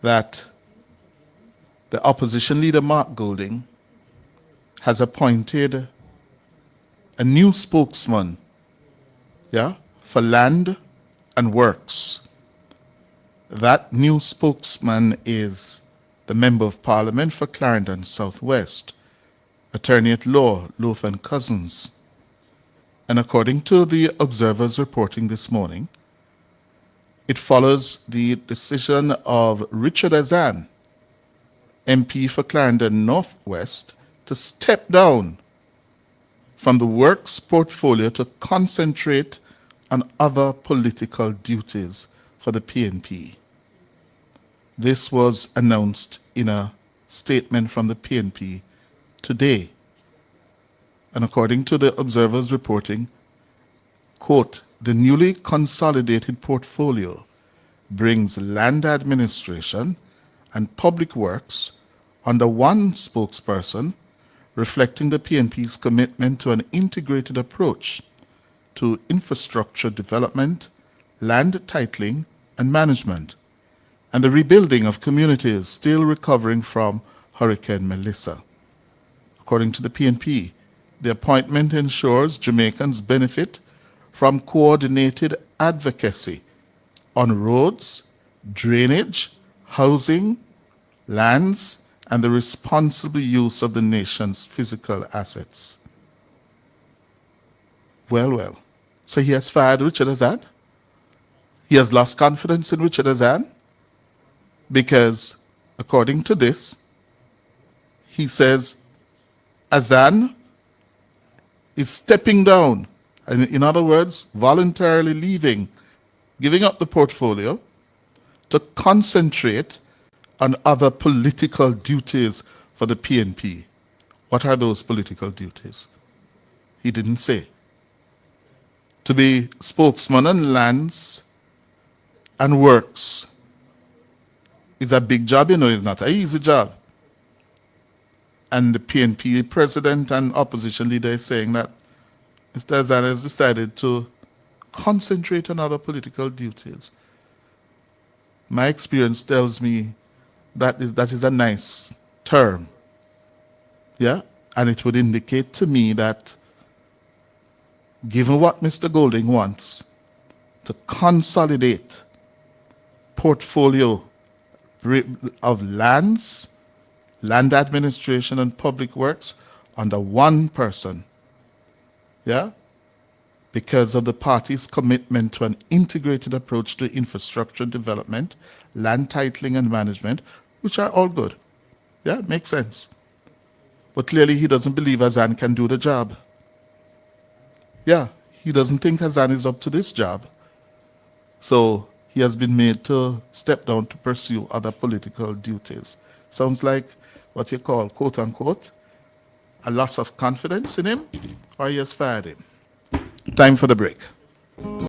that the opposition leader, Mark Golding, has appointed a new spokesman, for land and works. That new spokesman is the Member of Parliament for Clarendon Southwest, Attorney at Law, Lothan Cousins. And according to the Observer's reporting this morning, it follows the decision of Richard Azan, MP for Clarendon Northwest, to step down from the works portfolio to concentrate on other political duties for the PNP. This was announced in a statement from the PNP today. And according to the Observer's reporting, quote, the newly consolidated portfolio brings land administration and public works under one spokesperson, reflecting the PNP's commitment to an integrated approach to infrastructure development, land titling and management, and the rebuilding of communities still recovering from Hurricane Melissa. According to the PNP, the appointment ensures Jamaicans benefit from coordinated advocacy on roads, drainage, housing, lands, and the responsible use of the nation's physical assets. Well. So he has fired Richard Azan. He has lost confidence in Richard Azan because, according to this, he says Azan is stepping down, and in other words, voluntarily leaving, giving up the portfolio to concentrate on other political duties for the PNP. What are those political duties? He didn't say. To be spokesman on lands and works is a big job, it's not an easy job. And the PNP president and opposition leader is saying that Mr. Azan has decided to concentrate on other political duties. My experience tells me that is a nice term. And it would indicate to me that given what Mr. Golding wants, to consolidate portfolio of lands, land administration and public works under one person, because of the party's commitment to an integrated approach to infrastructure development, land titling and management, which are all good. Makes sense. But clearly he doesn't believe Azan can do the job. He doesn't think Azan is up to this job. So he has been made to step down to pursue other political duties. Sounds like what you call, quote unquote, a loss of confidence in him, or he has fired him. Time for the break.